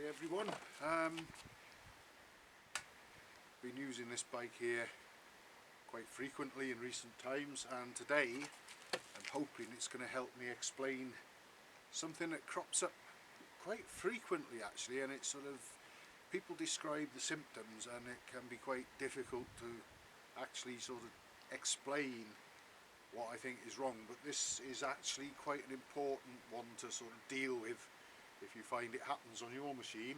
everyone. Been using this bike here quite frequently in recent times, and today I'm hoping it's going to help me explain something that crops up quite frequently actually, and it's sort of, people describe the symptoms and it can be quite difficult to actually sort of explain what I think is wrong, but this is actually quite an important one to sort of deal with if you find it happens on your machine.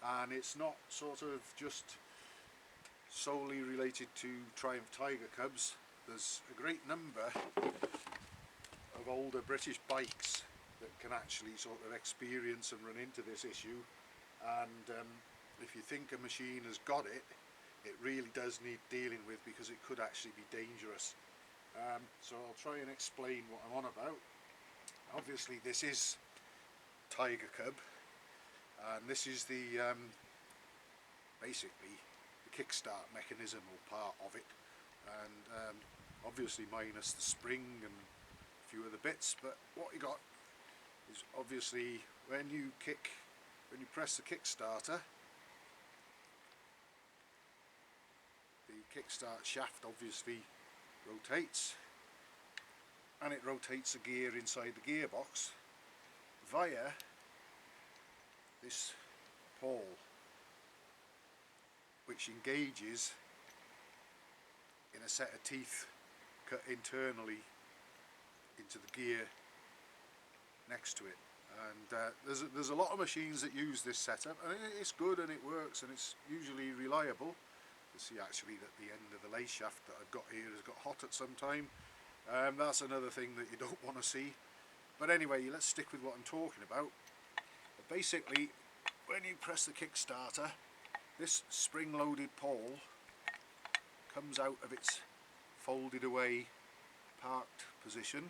And it's not sort of just solely related to Triumph Tiger Cubs. There's a great number of older British bikes that can actually sort of experience and run into this issue, and if you think a machine has got it, it really does need dealing with because it could actually be dangerous. So I'll try and explain what I'm on about. Obviously this is Tiger Cub, and this is the basically the kickstart mechanism or part of it, and obviously minus the spring and a few other bits. But what you got is obviously when you press the Kickstarter, the kickstart shaft obviously rotates, and it rotates the gear inside the gearbox via this pole, which engages in a set of teeth cut internally into the gear next to it. And there's a lot of machines that use this setup, and it's good and it works and it's usually reliable. You see actually that the end of the lace shaft that I've got here has got hot at some time. That's another thing that you don't want to see. But anyway, let's stick with what I'm talking about. But basically, when you press the Kickstarter, this spring-loaded pole comes out of its folded away parked position.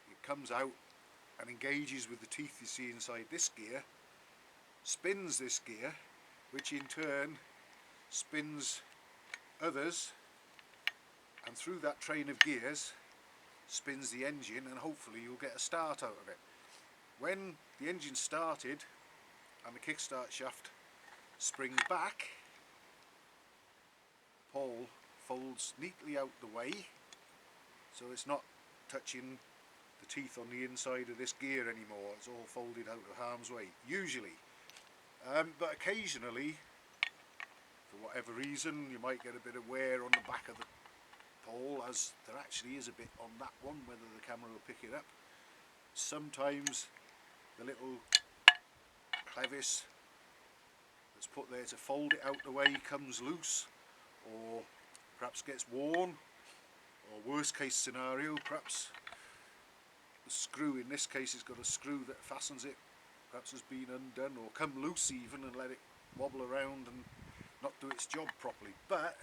It comes out and engages with the teeth you see inside this gear, spins this gear, which in turn spins others, and through that train of gears spins the engine, and hopefully you'll get a start out of it. When the engine started and the kickstart shaft springs back, the pole folds neatly out the way so it's not touching the teeth on the inside of this gear anymore. It's all folded out of harm's way usually, but occasionally for whatever reason you might get a bit of wear on the back of the pole, as there actually is a bit on that one, whether the camera will pick it up. Sometimes the little clevis that's put there to fold it out the way comes loose, or perhaps gets worn, or worst case scenario, perhaps the screw in this case has got a screw that fastens it, perhaps has been undone or come loose even and let it wobble around and not do its job properly. But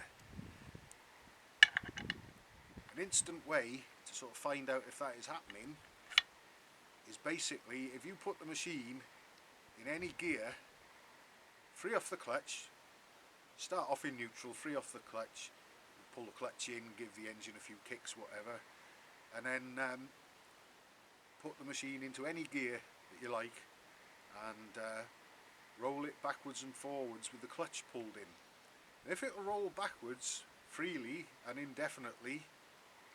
an instant way to sort of find out if that is happening is basically, if you put the machine in any gear, free off the clutch, start off in neutral, free off the clutch, pull the clutch in, give the engine a few kicks, whatever, and then put the machine into any gear that you like, and roll it backwards and forwards with the clutch pulled in. And if it'll roll backwards freely and indefinitely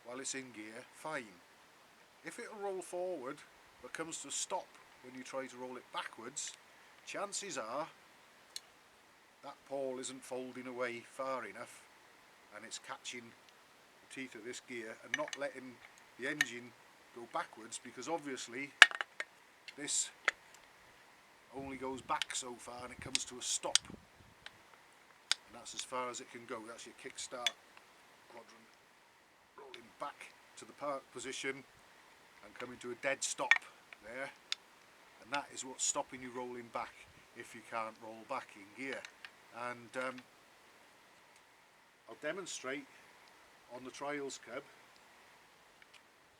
while it's in gear, fine. If it'll roll forward but comes to a stop when you try to roll it backwards, chances are that pole isn't folding away far enough and it's catching the teeth of this gear and not letting the engine go backwards, because obviously this only goes back so far and it comes to a stop, and that's as far as it can go. That's your kickstart quadrant, rolling back to the park position and coming to a dead stop there, and that is what's stopping you rolling back if you can't roll back in gear. And I'll demonstrate on the Trials Cub.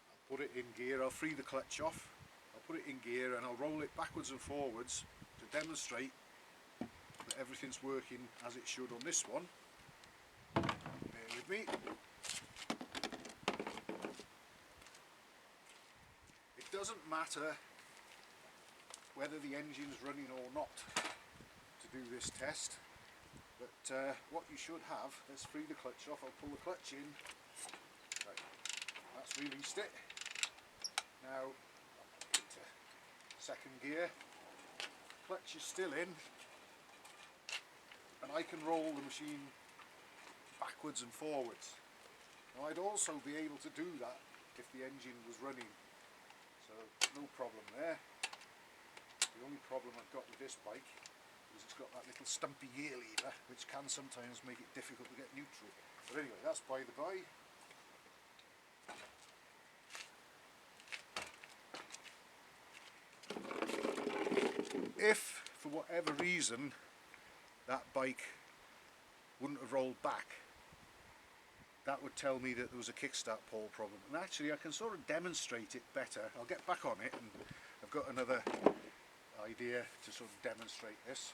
I'll put it in gear, I'll free the clutch off, I'll put it in gear and I'll roll it backwards and forwards to demonstrate that everything's working as it should on this one. Bear with me. It doesn't matter whether the engine's running or not to do this test, but what you should have, let's free the clutch off, I'll pull the clutch in, right, that's released it. Now into second gear, clutch is still in, and I can roll the machine backwards and forwards. Now I'd also be able to do that if the engine was running, so no problem there. The only problem I've got with this bike is it's got that little stumpy gear lever, which can sometimes make it difficult to get neutral. But anyway, that's by the by. If for whatever reason that bike wouldn't have rolled back, that would tell me that there was a kickstart pole problem. And actually I can sort of demonstrate it better. I'll get back on it, and I've got another idea to sort of demonstrate this.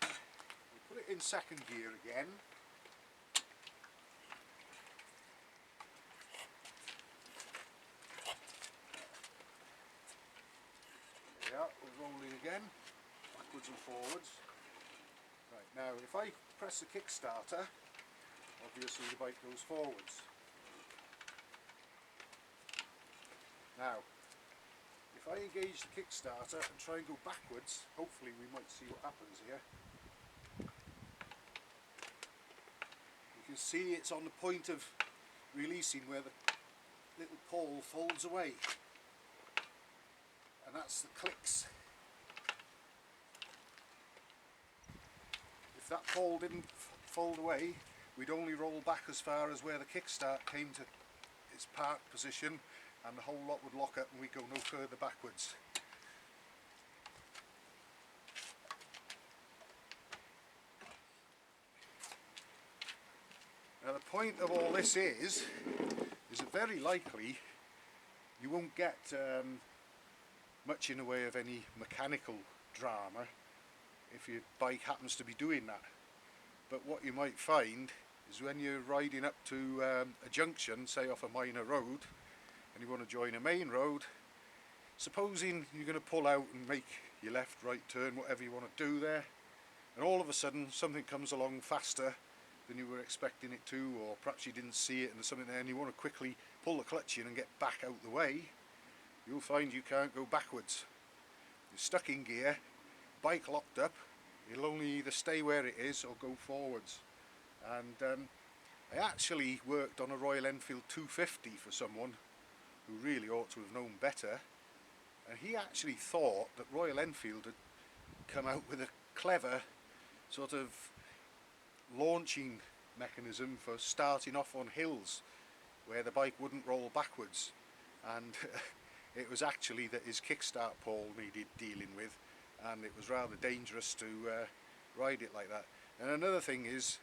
We'll put it in second gear again. There we are, we're rolling again, backwards and forwards. Right, now if I press the Kickstarter, obviously the bike goes forwards. Now, if I engage the Kickstarter and try and go backwards, hopefully we might see what happens here. You can see it's on the point of releasing where the little pole folds away. And that's the clicks. If that pole didn't fold away, we'd only roll back as far as where the kickstart came to its park position, and the whole lot would lock up and we'd go no further backwards. Now the point of all this is that very likely you won't get much in the way of any mechanical drama if your bike happens to be doing that. But what you might find is when you're riding up to a junction, say off a minor road, and you want to join a main road, supposing you're going to pull out and make your left, right turn, whatever you want to do there, and all of a sudden something comes along faster than you were expecting it to, or perhaps you didn't see it and there's something there and you want to quickly pull the clutch in and get back out the way, you'll find you can't go backwards. You're stuck in gear, bike locked up, it'll only either stay where it is or go forwards. And I actually worked on a Royal Enfield 250 for someone who really ought to have known better, and he actually thought that Royal Enfield had come out with a clever sort of launching mechanism for starting off on hills where the bike wouldn't roll backwards, and it was actually that his kickstart pole needed dealing with, and it was rather dangerous to ride it like that. And another thing is,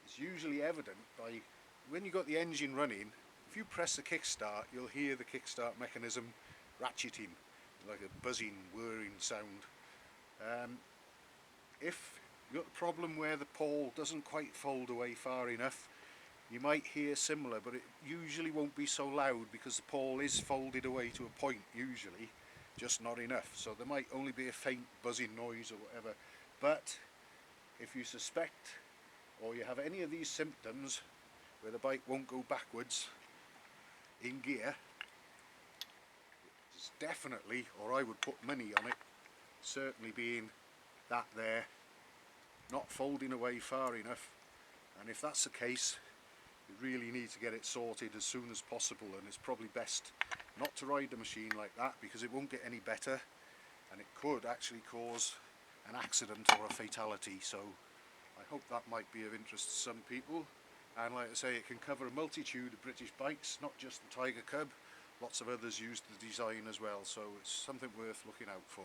it's usually evident by when you've got the engine running, if you press the kickstart, you'll hear the kickstart mechanism ratcheting, like a buzzing, whirring sound. If you've got the problem where the pole doesn't quite fold away far enough, you might hear similar, but it usually won't be so loud because the pole is folded away to a point usually, just not enough. So there might only be a faint buzzing noise or whatever. But if you suspect or you have any of these symptoms where the bike won't go backwards in gear, it's definitely, or I would put money on it, certainly being that there, not folding away far enough. And if that's the case, you really need to get it sorted as soon as possible, and it's probably best not to ride the machine like that because it won't get any better, and it could actually cause an accident or a fatality. So I hope that might be of interest to some people. And like I say, it can cover a multitude of British bikes, not just the Tiger Cub. Lots of others use the design as well, so it's something worth looking out for.